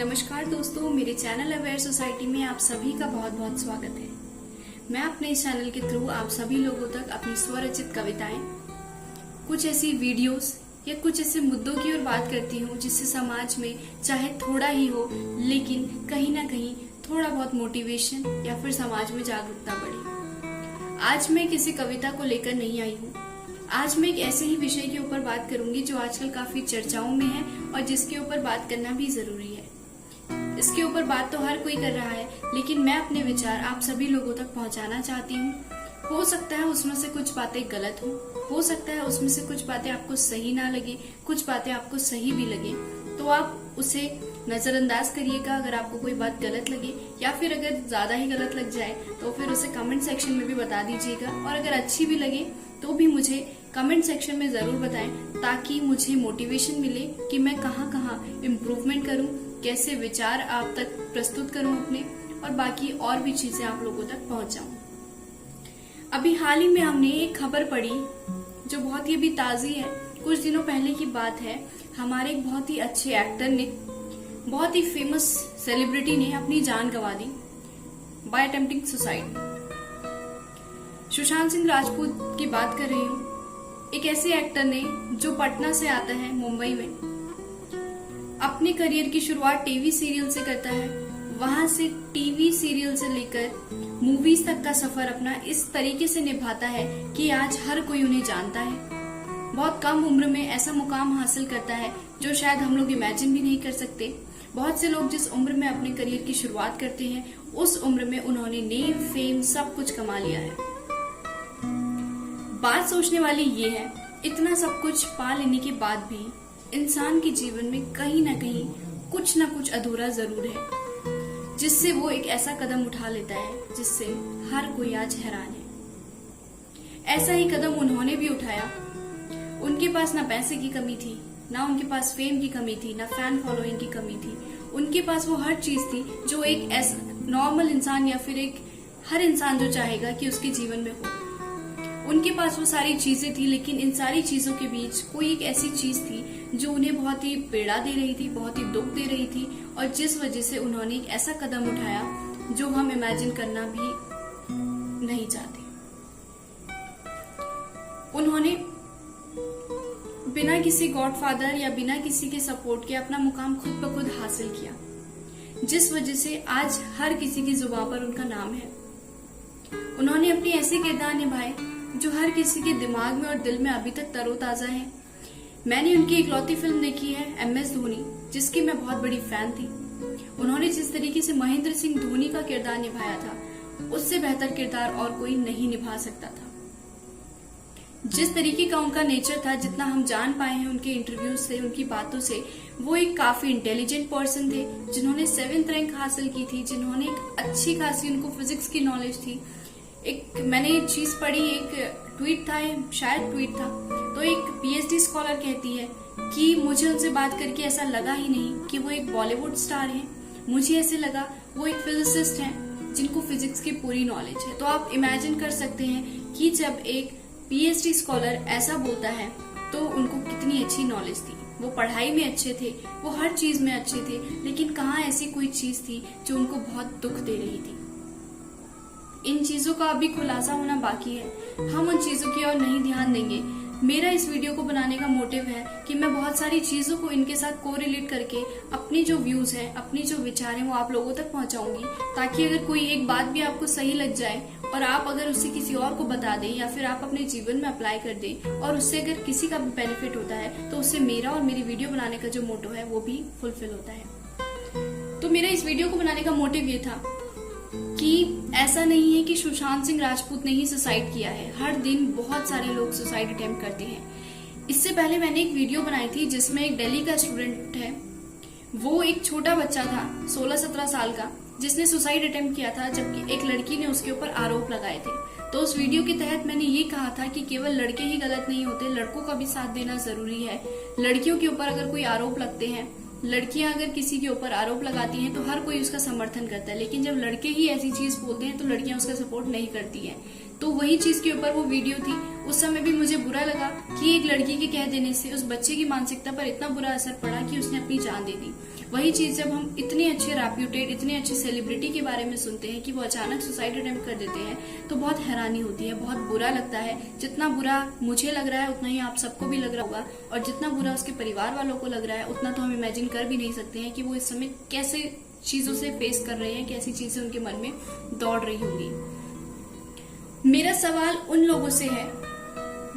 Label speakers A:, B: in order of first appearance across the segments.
A: नमस्कार दोस्तों, मेरे चैनल अवेयर सोसाइटी में आप सभी का बहुत बहुत स्वागत है। मैं अपने इस चैनल के थ्रू आप सभी लोगों तक अपनी स्वरचित कविताएं, कुछ ऐसी वीडियोस या कुछ ऐसे मुद्दों की ओर बात करती हूँ जिससे समाज में चाहे थोड़ा ही हो लेकिन कहीं ना कहीं थोड़ा बहुत मोटिवेशन या फिर समाज में जागरूकता बढ़े। आज मैं किसी कविता को लेकर नहीं आई हूँ। आज मैं एक ऐसे ही विषय के ऊपर बात करूंगी जो आजकल काफी चर्चाओं में है और जिसके ऊपर बात करना भी जरूरी है। इसके ऊपर बात तो हर कोई कर रहा है, लेकिन मैं अपने विचार आप सभी लोगों तक पहुंचाना चाहती हूँ। हो सकता है उसमें से कुछ बातें गलत हो सकता है उसमें से कुछ बातें आपको सही ना लगे, कुछ बातें आपको सही भी लगे, तो आप उसे नजरअंदाज करिएगा अगर आपको कोई बात गलत लगे, या फिर अगर ज्यादा ही गलत लग जाए तो फिर उसे कमेंट सेक्शन में भी बता दीजिएगा। और अगर अच्छी भी लगे तो भी मुझे कमेंट सेक्शन में जरूर बताएं, ताकि मुझे मोटिवेशन मिले कि मैं कहाँ कहाँ इम्प्रूवमेंट करूँ, कैसे विचार आप तक प्रस्तुत करूं अपने, और बाकी और भी चीजें आप लोगों तक पहुंचाऊं। अभी हाल ही में हमने एक खबर पढ़ी जो बहुत ही अभी ताजी है, कुछ दिनों पहले की बात है। हमारे एक बहुत ही अच्छे एक्टर ने, बहुत ही फेमस सेलिब्रिटी ने अपनी जान गंवा दी by attempting suicide. Sushant Singh Rajput की बात कर रही हूँ। एक ऐसे एक्टर ने जो पटना से आता है, मुंबई में अपने करियर की शुरुआत टीवी सीरियल से करता है। वहां से टीवी सीरियल से लेकर मूवीज तक का सफर अपना इस तरीके से निभाता है कि आज हर कोई उन्हें जानता है। बहुत कम उम्र में ऐसा मुकाम हासिल करता है जो शायद हम लोग इमेजिन भी नहीं कर सकते। बहुत से लोग जिस उम्र में अपने करियर की शुरुआत करते हैं, उस उम्र में उन्होंने नेम, फेम सब कुछ कमा लिया है। बात सोचने वाली ये है, इतना सब कुछ पा लेने के बाद भी इंसान के जीवन में कहीं ना कहीं कुछ ना कुछ अधूरा जरूर है, जिससे वो एक ऐसा कदम उठा लेता है जिससे हर कोई आज हैरान है। ऐसा ही कदम उन्होंने भी उठाया। उनके पास ना पैसे की कमी थी, ना उनके पास फेम की कमी थी, ना फैन फॉलोइंग की कमी थी। उनके पास वो हर चीज थी जो एक ऐसा नॉर्मल इंसान या फिर एक हर इंसान जो चाहेगा कि उसके जीवन में हो। उनके पास वो सारी चीजें थी, लेकिन इन सारी चीजों के बीच कोई एक ऐसी चीज थी जो उन्हें बहुत ही पीड़ा दे रही थी, बहुत ही दुख दे रही थी, और जिस वजह से उन्होंने एक ऐसा कदम उठाया जो हम इमेजिन करना भी नहीं चाहते। उन्होंने बिना किसी गॉडफादर या बिना किसी के सपोर्ट के अपना मुकाम खुद ब खुद हासिल किया, जिस वजह से आज हर किसी की जुबान पर उनका नाम है। उन्होंने अपने ऐसे किरदार निभाए जो हर किसी के दिमाग में और दिल में अभी तक तरोताजा है। मैंने उनकी इकलौती फिल्म देखी है MS धोनी, जिसकी मैं बहुत बड़ी फैन थी। उन्होंने जिस तरीके से महेंद्र सिंह धोनी का किरदार निभाया था, उससे बेहतर किरदार और कोई नहीं निभा सकता था। जिस तरीके का उनका नेचर था, जितना हम जान पाए हैं उनके इंटरव्यू से, उनकी बातों से, वो एक काफी इंटेलिजेंट पर्सन थे, जिन्होंने 7th रैंक हासिल की थी, जिन्होंने एक अच्छी खासी उनको फिजिक्स की नॉलेज थी। एक मैंने एक चीज पढ़ी, एक ट्वीट था, शायद ट्वीट था, तो एक PhD स्कॉलर कहती है कि मुझे उनसे बात करके ऐसा लगा ही नहीं कि वो एक बॉलीवुड स्टार हैं। मुझे ऐसे लगा वो एक फिजिसिस्ट हैं जिनको फिजिक्स की पूरी नॉलेज है। तो आप इमेजिन कर सकते हैं कि जब एक PhD स्कॉलर ऐसा बोलता है तो उनको कितनी अच्छी नॉलेज थी। वो पढ़ाई में अच्छे थे, वो हर चीज में अच्छे थे, लेकिन कहाँ ऐसी कोई चीज थी जो उनको बहुत दुख दे रही थी। इन चीजों का अभी खुलासा होना बाकी है। हम उन चीजों की ओर नहीं ध्यान देंगे। मेरा इस वीडियो को बनाने का मोटिव है कि मैं बहुत सारी चीजों को इनके साथ कोरिलेट करके अपनी जो व्यूज हैं, अपनी जो विचार हैं, वो आप लोगों तक पहुंचाऊंगी, ताकि अगर कोई एक बात भी आपको सही लग जाए और आप अगर उससे किसी और को बता दें या फिर आप अपने जीवन में अप्लाई कर दें और उससे अगर किसी का भी बेनिफिट होता है, तो उससे मेरा और मेरी वीडियो बनाने का जो मोटो है वो भी फुलफिल होता है। तो मेरा इस वीडियो को बनाने का मोटिव ये था कि ऐसा नहीं है कि सुशांत सिंह राजपूत ने ही सुसाइड किया है। हर दिन बहुत सारे लोग सुसाइड अटेम्प्ट करते हैं। इससे पहले मैंने एक वीडियो बनाई थी जिसमें एक दिल्ली का स्टूडेंट है, वो एक छोटा बच्चा था 16-17 साल का, जिसने सुसाइड अटेम्प्ट किया था, जबकि एक लड़की ने उसके ऊपर आरोप लगाए थे। तो उस वीडियो के तहत मैंने ये कहा था कि केवल लड़के ही गलत नहीं होते, लड़कों का भी साथ देना जरूरी है। लड़कियों के ऊपर अगर कोई आरोप लगते हैं, लड़कियां अगर किसी के ऊपर आरोप लगाती हैं तो हर कोई उसका समर्थन करता है, लेकिन जब लड़के ही ऐसी चीज बोलते हैं तो लड़कियां उसका सपोर्ट नहीं करती हैं। तो वही चीज के ऊपर वो वीडियो थी। उस समय भी मुझे बुरा लगा कि एक लड़की के कह देने से उस बच्चे की मानसिकता पर इतना बुरा असर पड़ा कि उसने अपनी जान दे दी। वही चीज जब हम इतने अच्छे रेप्यूटेड, इतने अच्छे सेलिब्रिटी के बारे में सुनते हैं कि वो अचानक सुसाइड अटेम्प्ट कर देते हैं, तो बहुत हैरानी होती है, बहुत बुरा लगता है। जितना बुरा मुझे लग रहा है उतना ही आप सबको भी लग रहा होगा, और जितना बुरा उसके परिवार वालों को लग रहा है उतना तो हम इमेजिन कर भी नहीं सकते हैं कि वो इस समय कैसे चीजों से फेस कर रहे हैं, कैसी चीजें उनके मन में दौड़ रही होंगी। मेरा सवाल उन लोगों से है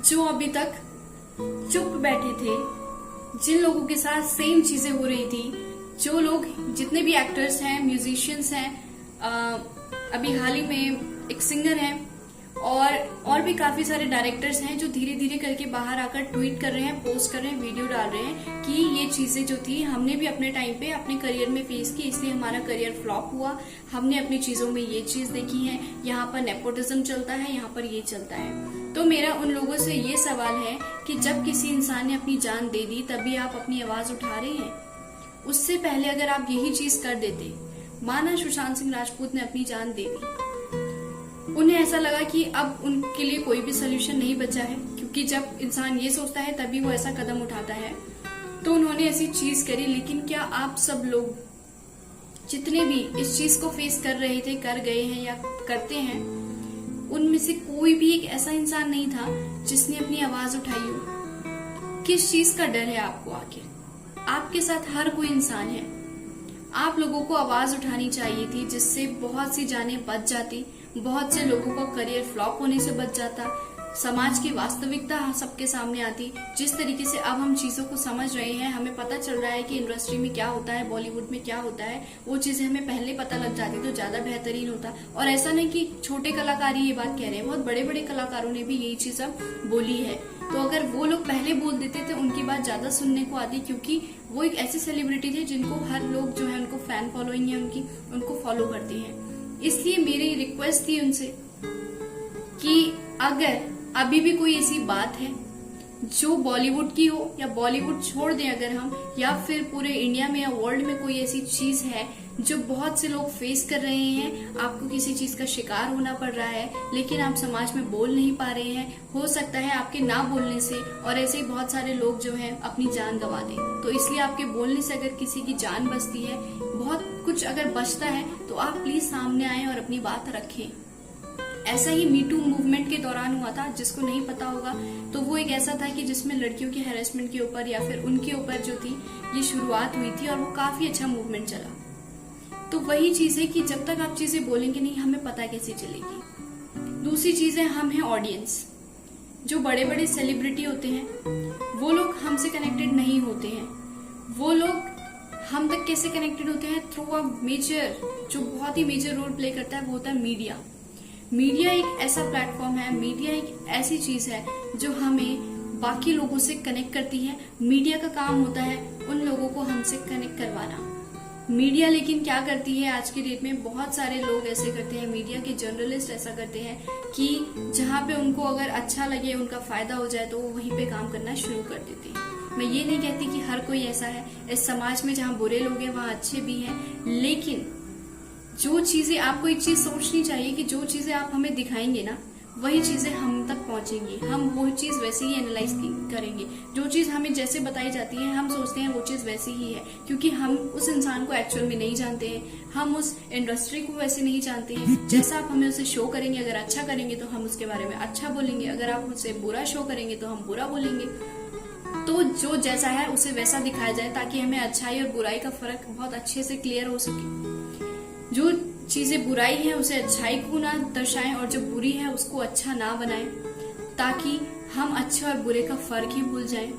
A: जो अभी तक चुप बैठे थे, जिन लोगों के साथ सेम चीजें हो रही थी, जो लोग, जितने भी एक्टर्स हैं, म्यूजिशियंस हैं, अभी हाल ही में एक सिंगर हैं, और भी काफी सारे डायरेक्टर्स हैं जो धीरे धीरे करके बाहर आकर ट्वीट कर रहे हैं, पोस्ट कर रहे हैं, वीडियो डाल रहे हैं कि ये चीजें जो थी हमने भी अपने टाइम पे अपने करियर में फेस की, इसलिए हमारा करियर फ्लॉप हुआ। हमने अपनी चीजों में ये चीज देखी है, यहाँ पर नेपोटिज्म चलता है, यहाँ पर ये चलता है। तो मेरा उन लोगों से ये सवाल है कि जब किसी इंसान ने अपनी जान दे दी तभी आप अपनी आवाज उठा रहे हैं। उससे पहले अगर आप यही चीज कर देते, माना सुशांत सिंह राजपूत ने अपनी जान दे दी, उन्हें ऐसा लगा कि अब उनके लिए कोई भी सोल्यूशन नहीं बचा है, क्योंकि जब इंसान ये सोचता है तभी वो ऐसा कदम उठाता है, तो उन्होंने ऐसी चीज करी। लेकिन क्या आप सब लोग जितने भी इस चीज को फेस कर रहे थे, कर गए हैं या करते हैं, उनमें से कोई भी एक ऐसा इंसान नहीं था जिसने अपनी आवाज उठाई हो? किस चीज का डर है आपको? आखिर आपके साथ हर कोई इंसान है। आप लोगों को आवाज उठानी चाहिए थी, जिससे बहुत सी जानें बच जाती, बहुत से लोगों का करियर फ्लॉप होने से बच जाता, समाज की वास्तविकता सबके सामने आती। जिस तरीके से अब हम चीजों को समझ रहे हैं, हमें पता चल रहा है कि इंडस्ट्री में क्या होता है, बॉलीवुड में क्या होता है, वो चीजें हमें पहले पता लग जाती तो ज्यादा बेहतरीन होता। और ऐसा नहीं कि छोटे कलाकार ही ये बात कह रहे हैं, बहुत बड़े बड़े कलाकारों ने भी यही चीज अब बोली है। तो अगर वो लोग पहले बोल देते तो उनकी बात ज्यादा सुनने को आती, क्योंकि वो एक ऐसे सेलिब्रिटी थे जिनको हर लोग जो है उनको फैन फॉलोइंग है उनकी, उनको फॉलो करते हैं। इसलिए मेरी रिक्वेस्ट थी उनसे कि अगर अभी भी कोई ऐसी बात है जो बॉलीवुड की हो, या बॉलीवुड छोड़ दें अगर हम, या फिर पूरे इंडिया में या वर्ल्ड में कोई ऐसी चीज है जो बहुत से लोग फेस कर रहे हैं, आपको किसी चीज का शिकार होना पड़ रहा है लेकिन आप समाज में बोल नहीं पा रहे हैं, हो सकता है आपके ना बोलने से और ऐसे ही बहुत सारे लोग जो हैं अपनी जान गंवा दें, तो इसलिए आपके बोलने से अगर किसी की जान बचती है, बहुत कुछ अगर बचता है, तो आप प्लीज सामने आए और अपनी बात रखें। ऐसा ही मीटू मूवमेंट के दौरान हुआ था, जिसको नहीं पता होगा तो वो एक ऐसा था कि जिसमें लड़कियों के हैरेसमेंट के ऊपर या फिर उनके ऊपर जो थी ये शुरुआत हुई थी, और वो काफी अच्छा मूवमेंट चला। तो वही चीज है कि जब तक आप चीजें बोलेंगे नहीं, हमें पता कैसे चलेगी। दूसरी चीज है, हम हैं ऑडियंस। जो बड़े बड़े सेलिब्रिटी होते हैं वो लोग हमसे कनेक्टेड नहीं होते हैं। वो लोग हम तक कैसे कनेक्टेड होते हैं? थ्रू अ मेजर, जो बहुत ही मेजर रोल प्ले करता है वो होता है मीडिया। मीडिया एक ऐसा प्लेटफॉर्म है, मीडिया एक ऐसी चीज है जो हमें बाकी लोगों से कनेक्ट करती है। मीडिया का काम होता है उन लोगों को हमसे कनेक्ट करवाना। मीडिया लेकिन क्या करती है आज के डेट में, बहुत सारे लोग ऐसे करते हैं, मीडिया के जर्नलिस्ट ऐसा करते हैं कि जहां पे उनको अगर अच्छा लगे, उनका फायदा हो जाए, तो वो वहीं पे काम करना शुरू कर देते हैं। मैं ये नहीं कहती कि हर कोई ऐसा है, इस समाज में जहाँ बुरे लोग हैं वहाँ अच्छे भी हैं, लेकिन जो चीजें, आपको एक चीज सोचनी चाहिए कि जो चीजें आप हमें दिखाएंगे ना, वही चीजें हम तक पहुंचेंगी। हम वो चीज वैसे ही एनालाइज करेंगे। जो चीज हमें जैसे बताई जाती है हम सोचते हैं वो चीज वैसी ही है, क्योंकि हम उस इंसान को एक्चुअल में नहीं जानते हैं, हम उस इंडस्ट्री को वैसे नहीं जानते हैं। जैसा आप हमें उसे शो करेंगे, अगर अच्छा करेंगे तो हम उसके बारे में अच्छा बोलेंगे, अगर आप उसे बुरा शो करेंगे तो हम बुरा बोलेंगे। तो जो जैसा है उसे वैसा दिखाया जाए, ताकि हमें अच्छाई और बुराई का फर्क बहुत अच्छे से क्लियर हो सके। जो चीजें बुराई है उसे अच्छाई को ना दर्शाएं, और जो बुरी है उसको अच्छा ना बनाएं, ताकि हम अच्छे और बुरे का फर्क ही भूल जाएं।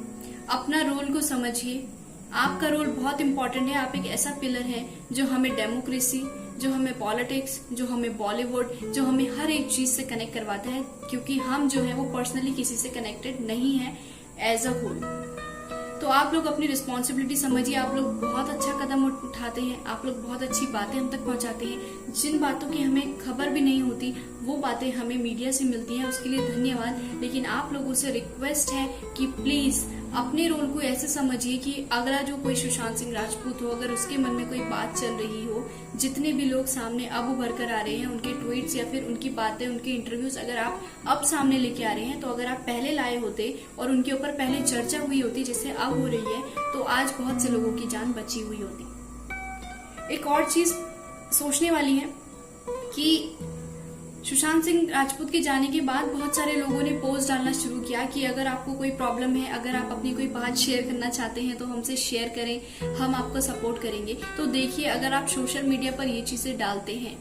A: अपना रोल को समझिए, आपका रोल बहुत इंपॉर्टेंट है। आप एक ऐसा पिलर है जो हमें डेमोक्रेसी, जो हमें पॉलिटिक्स, जो हमें बॉलीवुड, जो हमें हर एक चीज से कनेक्ट करवाता है, क्योंकि हम जो है वो पर्सनली किसी से कनेक्टेड नहीं है एज अ होल। तो आप लोग अपनी रिस्पॉन्सिबिलिटी समझिए। आप लोग बहुत अच्छा कदम उठाते हैं, आप लोग बहुत अच्छी बातें हम तक पहुंचाते हैं। जिन बातों की हमें खबर भी नहीं होती वो बातें हमें मीडिया से मिलती हैं, उसके लिए धन्यवाद। लेकिन आप लोगों से रिक्वेस्ट है कि प्लीज अपने रोल को ऐसे समझिए कि अगला जो कोई सुशांत सिंह राजपूत हो, अगर उसके मन में कोई बात चल रही हो, जितने भी लोग सामने अब उभर कर आ रहे हैं, उनके ट्वीट्स या फिर उनकी बातें, उनके इंटरव्यूज अगर आप अब सामने लेके आ रहे हैं, तो अगर आप पहले लाए होते और उनके ऊपर पहले चर्चा हुई होती जैसे अब हो रही है, तो आज बहुत से लोगों की जान बची हुई होती। एक और चीज सोचने वाली है कि सुशांत सिंह राजपूत के जाने के बाद बहुत सारे लोगों ने पोस्ट डालना शुरू किया कि अगर आपको कोई प्रॉब्लम है, अगर आप अपनी कोई बात शेयर करना चाहते हैं तो हमसे शेयर करें, हम आपको सपोर्ट करेंगे। तो देखिए, अगर आप सोशल मीडिया पर ये चीजें डालते हैं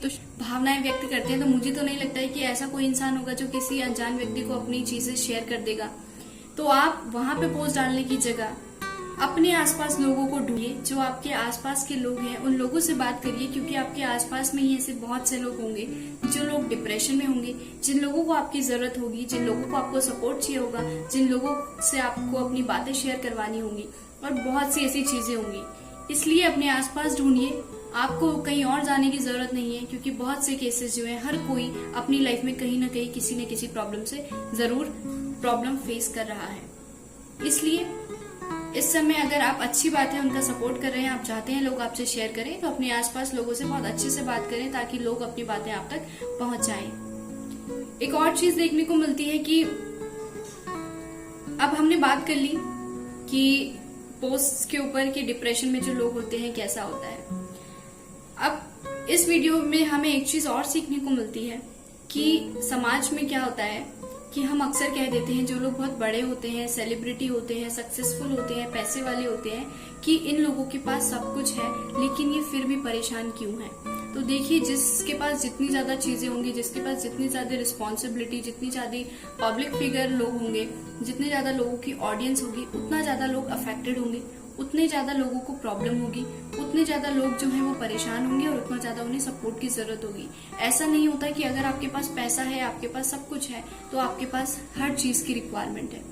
A: तो भावनाएं व्यक्त करते हैं, तो मुझे तो नहीं लगता है कि ऐसा कोई इंसान होगा जो किसी अनजान व्यक्ति को अपनी चीजें शेयर कर देगा। तो आप वहां पे पोस्ट डालने की जगह अपने आसपास लोगों को ढूंढिए, जो आपके आसपास के लोग हैं उन लोगों से बात करिए, क्योंकि आपके आसपास में ही ऐसे बहुत से लोग होंगे जो लोग डिप्रेशन में होंगे, जिन लोगों को आपकी जरूरत होगी, जिन लोगों को आपको सपोर्ट चाहिए होगा, जिन लोगों से आपको अपनी बातें शेयर करवानी होंगी, और बहुत सी ऐसी चीजें होंगी। इसलिए अपने आसपास ढूंढिए, आपको कहीं और जाने की जरूरत नहीं है, क्योंकि बहुत से केसेस जो है, हर कोई अपनी लाइफ में कहीं ना कहीं किसी न किसी प्रॉब्लम से जरूर प्रॉब्लम फेस कर रहा है। इसलिए इस समय अगर आप अच्छी बात है उनका सपोर्ट कर रहे हैं, आप चाहते हैं लोग आपसे शेयर करें, तो अपने आसपास लोगों से बहुत अच्छे से बात करें ताकि लोग अपनी बातें आप तक पहुंच जाएं। एक और चीज देखने को मिलती है कि अब हमने बात कर ली कि पोस्ट के ऊपर कि डिप्रेशन में जो लोग होते हैं कैसा होता है। अब इस वीडियो में हमें एक चीज और सीखने को मिलती है कि समाज में क्या होता है कि हम अक्सर कह देते हैं, जो लोग बहुत बड़े होते हैं, सेलिब्रिटी होते हैं, सक्सेसफुल होते हैं, पैसे वाले होते हैं, कि इन लोगों के पास सब कुछ है लेकिन ये फिर भी परेशान क्यों हैं। तो देखिए, जिसके पास जितनी ज्यादा चीजें होंगी, जिसके पास जितनी ज्यादा रिस्पॉन्सिबिलिटी, जितनी ज्यादा पब्लिक फिगर लोग होंगे, जितने ज्यादा लोगों की ऑडियंस होगी, उतना ज्यादा लोग अफेक्टेड होंगे, उतने ज्यादा लोगों को प्रॉब्लम होगी, उतने ज्यादा लोग जो है वो परेशान होंगे और उतना ज्यादा उन्हें सपोर्ट की जरूरत होगी। ऐसा नहीं होता कि अगर आपके पास पैसा है, आपके पास सब कुछ है, तो आपके पास हर चीज की रिक्वायरमेंट है।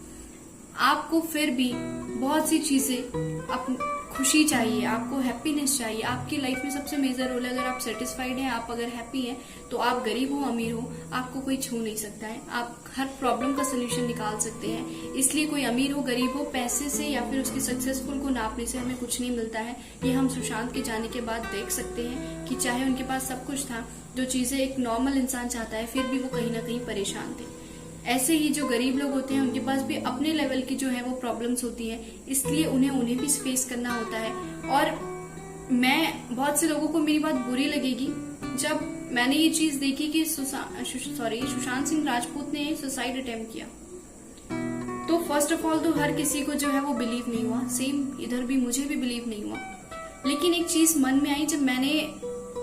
A: आपको फिर भी बहुत सी चीजें खुशी चाहिए, आपको हैप्पीनेस चाहिए। आपकी लाइफ में सबसे मेजर रोल है, अगर आप सेटिस्फाइड हैं, आप अगर हैप्पी हैं, तो आप गरीब हो अमीर हो, आपको कोई छू नहीं सकता है। आप हर प्रॉब्लम का सोल्यूशन निकाल सकते हैं। इसलिए कोई अमीर हो गरीब हो, पैसे से या फिर उसकी सक्सेसफुल को नापने से हमें कुछ नहीं मिलता है। ये हम सुशांत के जाने के बाद देख सकते हैं कि चाहे उनके पास सब कुछ था, जो चीजें एक नॉर्मल इंसान चाहता है, फिर भी वो कहीं ना कहीं परेशान थे। ऐसे ही जो गरीब लोग होते हैं उनके पास भी अपने लेवल की जो है वो प्रॉब्लम्स होती हैं, इसलिए उन्हें भी फेस करना होता है। और मैं बहुत से लोगों को मेरी बात बुरी लगेगी जब मैंने ये चीज देखी कि सुशांत सिंह राजपूत ने सुसाइड अटेम्प्ट किया। तो फर्स्ट ऑफ ऑल तो हर किसी को जो है वो बिलीव नहीं हुआ, सेम इधर भी मुझे भी बिलीव नहीं हुआ। लेकिन एक चीज मन में आई जब मैंने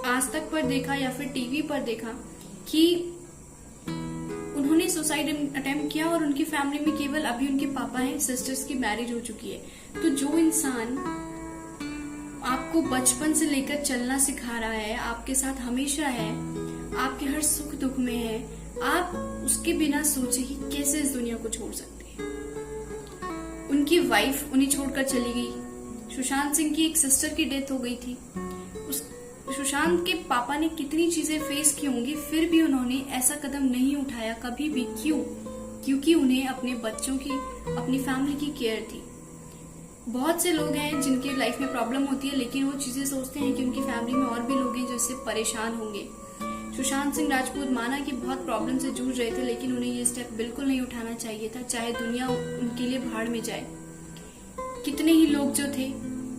A: आज तक पर देखा या फिर टीवी पर देखा कि उन्होंने सुसाइड अटेम्प्ट किया और उनकी फैमिली में केवल अभी उनके पापा हैं, सिस्टर्स की मैरिज हो चुकी है। तो जो इंसान आपको बचपन से लेकर चलना सिखा रहा है, आपके साथ हमेशा है, आपके हर सुख दुख में है, आप उसके बिना सोचे ही कैसे इस दुनिया को छोड़ सकते हैं। उनकी वाइफ उन्हें छोड़कर चली गई। सुशांत सिंह की एक सिस्टर की डेथ हो गई थी। सुशांत के पापा ने कितनी चीजें फेस की होंगी, फिर भी उन्होंने ऐसा कदम नहीं उठाया कभी भी। क्यों? क्योंकि उन्हें अपने बच्चों की, अपनी फैमिली की केयर थी। बहुत से लोग हैं जिनकी लाइफ में प्रॉब्लम होती है, लेकिन वो चीजें सोचते हैं कि उनकी फैमिली में और भी लोग हैं जो इससे परेशान होंगे। सुशांत सिंह राजपूत माना कि बहुत प्रॉब्लम से जूझ रहे थे, लेकिन उन्हें ये स्टेप बिल्कुल नहीं उठाना चाहिए था, चाहे दुनिया उनके लिए भाड़ में जाए। कितने ही लोग जो थे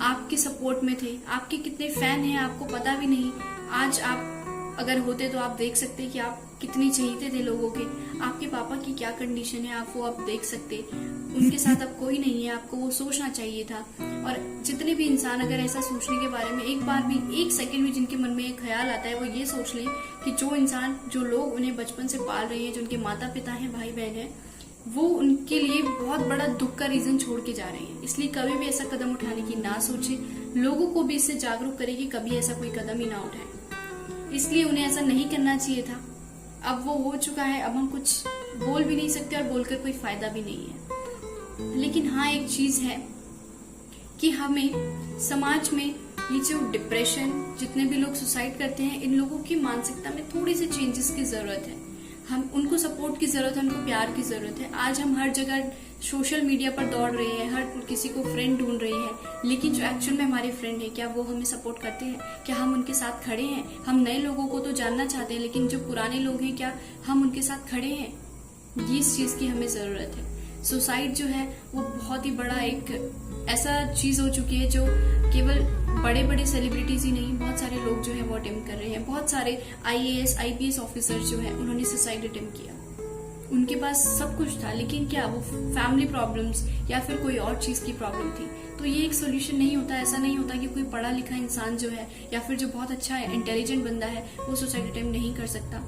A: आपके सपोर्ट में थे, आपके कितने फैन हैं आपको पता भी नहीं। आज आप अगर होते तो आप देख सकते कि आप कितनी चाहते थे लोगों के। आपके पापा की क्या कंडीशन है आप वो आप देख सकते। उनके साथ अब कोई नहीं है, आपको वो सोचना चाहिए था। और जितने भी इंसान अगर ऐसा सोचने के बारे में एक बार भी, एक सेकंड भी जिनके मन में एक ख्याल आता है, वो ये सोच लें कि जो इंसान, जो लोग उन्हें बचपन से पाल रहे हैं, जो उनके माता पिता हैं, भाई बहन है, वो उनके लिए बहुत बड़ा दुख का रीजन छोड़ के जा रहे हैं। इसलिए कभी भी ऐसा कदम उठाने की ना सोचे। लोगों को भी इससे जागरूक करें कि कभी ऐसा कोई कदम ही ना उठाए। इसलिए उन्हें ऐसा नहीं करना चाहिए था। अब वो हो चुका है, अब हम कुछ बोल भी नहीं सकते और बोलकर कोई फायदा भी नहीं है। लेकिन लेकिन हाँ एक चीज है कि हमें समाज में ये जो डिप्रेशन, जितने भी लोग सुसाइड करते हैं, इन लोगों की मानसिकता में थोड़ी सी चेंजेस की जरूरत है। हम उनको सपोर्ट की जरूरत है, उनको प्यार की जरूरत है। आज हम हर जगह सोशल मीडिया पर दौड़ रहे हैं, हर किसी को फ्रेंड ढूंढ रहे हैं, लेकिन जो एक्चुअल में हमारे फ्रेंड है, क्या वो हमें सपोर्ट करते हैं? क्या हम उनके साथ खड़े हैं? हम नए लोगों को तो जानना चाहते हैं, लेकिन जो पुराने लोग हैं, क्या हम उनके साथ खड़े हैं? ये इस चीज की हमें जरूरत है। सुसाइड जो है वो बहुत ही बड़ा एक ऐसा चीज हो चुकी है जो केवल बड़े बड़े सेलिब्रिटीज ही नहीं, बहुत सारे लोग जो है वो अटेम्प्ट कर रहे हैं। बहुत सारे IAS IPS ऑफिसर जो है उन्होंने सुसाइड अटेम्प्ट किया। उनके पास सब कुछ था, लेकिन क्या वो फैमिली प्रॉब्लम्स या फिर कोई और चीज की प्रॉब्लम थी। तो ये एक सोल्यूशन नहीं होता। ऐसा नहीं होता कि कोई पढ़ा लिखा इंसान जो है या फिर जो बहुत अच्छा इंटेलिजेंट बंदा है वो सुसाइड अटेम्प्ट नहीं कर सकता।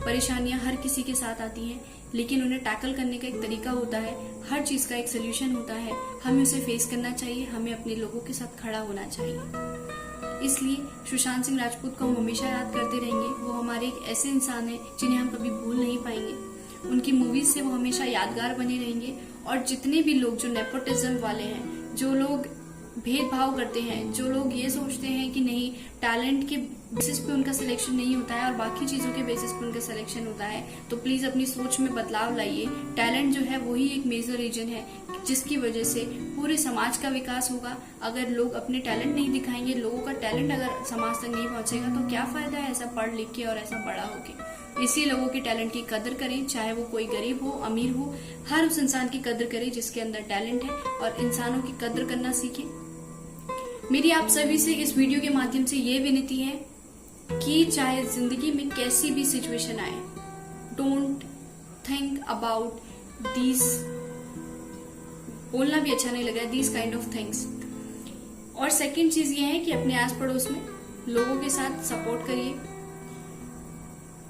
A: परेशानियां हर किसी के साथ आती हैं, लेकिन उन्हें टैकल करने का एक तरीका होता है। हर चीज का एक सोल्यूशन होता है। हमें उसे फेस करना चाहिए, हमें अपने लोगों के साथ खड़ा होना चाहिए। इसलिए सुशांत सिंह राजपूत को हम हमेशा याद करते रहेंगे। वो हमारे एक ऐसे इंसान है जिन्हें हम कभी भूल नहीं पाएंगे। उनकी मूवीज से वो हमेशा यादगार बने रहेंगे। और जितने भी लोग जो नेपोटिज्म वाले हैं, जो लोग भेदभाव करते हैं, जो लोग ये सोचते हैं कि नहीं टैलेंट के बेसिस पे उनका सिलेक्शन नहीं होता है और बाकी चीजों के बेसिस पे उनका सिलेक्शन होता है, तो प्लीज अपनी सोच में बदलाव लाइए। टैलेंट जो है वही एक मेजर रीजन है जिसकी वजह से पूरे समाज का विकास होगा। अगर लोग अपने टैलेंट नहीं दिखाएंगे, लोगों का टैलेंट अगर समाज तक नहीं पहुंचेगा, तो क्या फायदा है ऐसा पढ़ लिख के और ऐसा बड़ा होके। इसी लोगों के टैलेंट की कदर करें, चाहे वो कोई गरीब हो अमीर हो, हर उस इंसान की कदर करें जिसके अंदर टैलेंट है, और इंसानों की कदर करना सीखें। मेरी आप सभी से इस वीडियो के माध्यम से ये विनती है कि चाहे जिंदगी में कैसी भी सिचुएशन आए, डोंट थिंक अबाउट दीज, बोलना भी अच्छा नहीं लग रहा है, दीज काइंड ऑफ थिंग्स। और सेकंड चीज ये है कि अपने आस पड़ोस में लोगों के साथ सपोर्ट करिए।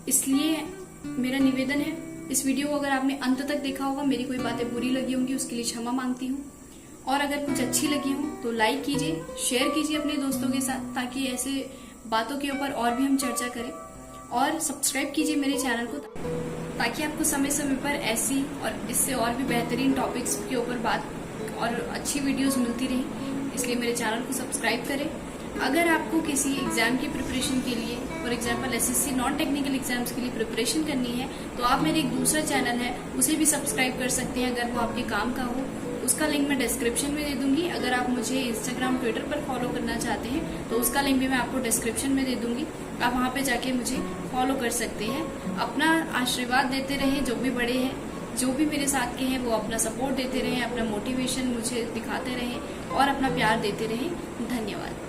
A: इसलिए मेरा निवेदन है, इस वीडियो को अगर आपने अंत तक देखा होगा, मेरी कोई बातें बुरी लगी होंगी उसके लिए क्षमा मांगती हूँ, और अगर कुछ अच्छी लगी हो तो लाइक कीजिए, शेयर कीजिए अपने दोस्तों के साथ, ताकि ऐसे बातों के ऊपर और भी हम चर्चा करें। और सब्सक्राइब कीजिए मेरे चैनल को, ताकि आपको समय समय पर ऐसी और इससे और भी बेहतरीन टॉपिक्स के ऊपर बात और अच्छी वीडियोस मिलती रहें। इसलिए मेरे चैनल को सब्सक्राइब करें। अगर आपको किसी एग्जाम की प्रिपरेशन के लिए, for example SSC non technical exams के लिए प्रिपरेशन करनी है, तो आप मेरे एक दूसरा चैनल है उसे भी सब्सक्राइब कर सकते हैं, अगर वो आपके काम का हो। उसका लिंक मैं डिस्क्रिप्शन में दे दूंगी। अगर आप मुझे इंस्टाग्राम ट्विटर पर फॉलो करना चाहते हैं तो उसका लिंक भी मैं आपको डिस्क्रिप्शन में दे दूंगी। आप वहां पे जाके मुझे फॉलो कर सकते हैं। अपना आशीर्वाद देते रहें, जो भी बड़े हैं, जो भी मेरे साथ के हैं, वो अपना सपोर्ट देते रहें, अपना मोटिवेशन मुझे दिखाते रहें और अपना प्यार देते रहें। धन्यवाद।